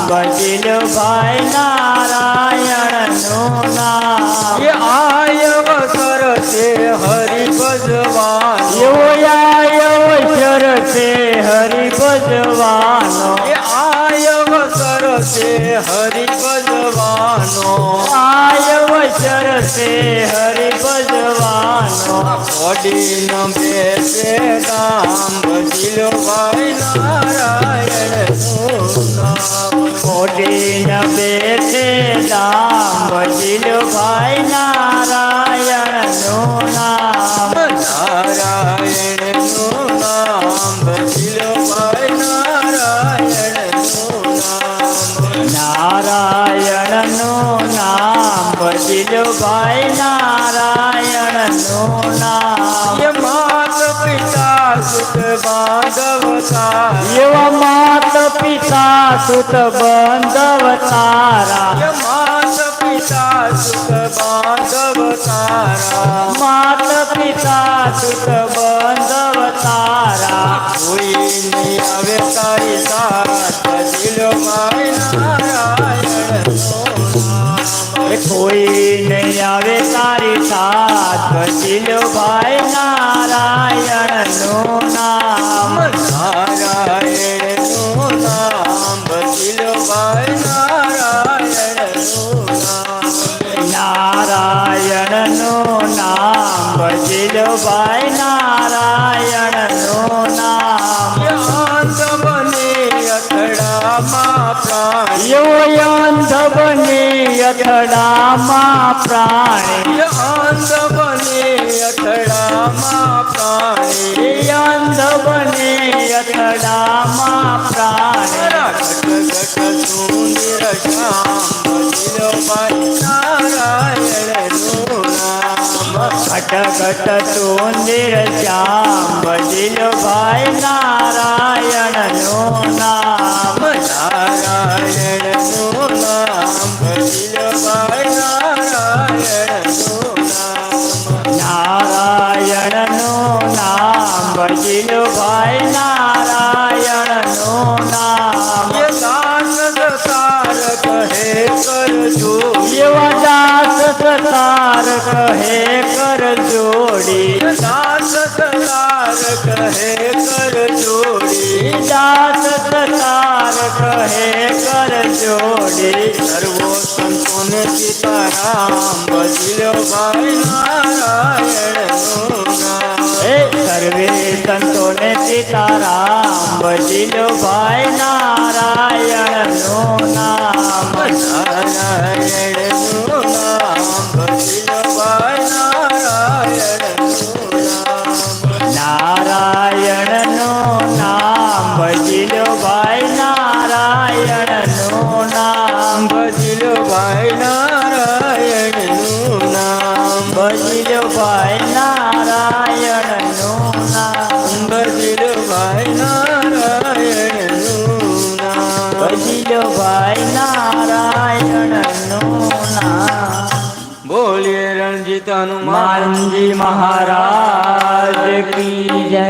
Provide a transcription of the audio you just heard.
ભજલો ભાઈ નારાયણનું નામ એ આયવસર છે હરિ ભજવાનો એવો અવસર છે હરિ ભજવાનો એ આયવસર છે હરિ ભજવાનો અવસર છે હરિ ભજવાનો ઓડીન બેસે રામ ભજલો ભાઈ નારાયણનું નામ કોટીન બેઠે રામ ભજલો ભાઈ નારાયણનું નામ નારાયણનું નામ ભજલો ભાઈ નારાયણનું નામ નારાયણનું નામ ભજલો ભાઈ નારાયણનું નામ એ માત પિતા સુત બાંધવ તારા એવા માત પિતા સુત બંધવ તારા એ માત પિતા સુત બાંધવ તારા માત પિતા સુત બંધવ તારા કોઈ નહીં આવે તારી સાથ ભજલો ભાઈ નારાયણનું નામ કોઈ નહીં આવે તારી સાથ ભજલો ભાઈ નારાયણનું નામ નારાયણનું નામ ભજલો ભાઈ નારાયણનું નામ નારાયણનું નામ ભજલો ભાઈ નારાયણનું નામ અંત બને અથડામાં પ્રાણી એવો અંધ બને અથડામાં પ્રાણી અંત બને અથડામાં પ્રાણી અંધ બને અથડામાં પ્રાણી ઘટ સુંદર શ્યામ ભજલો ભાઈ નારાયણનું નામ ઘટ સુંદર શ્યામ ભજલો ભાઈ નારાયણનું નામ નારાયણનું નામ ભજલો ભાઈ નારાયણનું નામ નારાયણનું નામ ભજલો ભાઈ નારાયણનું નામ એ દાસ દસાર કહે કરજો એવા દાસ સતાર કહે કર જોડી દાસ દસાર કહે કર જોડી દાસ સતાર કહે કર જોડી સર્વો સંતોને સીતારામ ભજલો ભાઈ નારાયણનું નામ હે સર્વે સંતોને સીતારામ ભજલો ભાઈ નારાયણનું નામ નારાયણનું નામ ભજલો ભાઈ નારાયણનું નામ નારાયણનું નામ ભજલો ભાઈ નારાયણનું નામ ભજલો ભાઈ નારાયણનું નામ ભજલો ભાઈ નારાયણનું નામ ભજલો ભાઈ નારાયણનું નામ ભજલો ભાઈ નારાયણનું નામ બોલીએ રણજીત હનુમાન માનજી મહારાજ કી જય।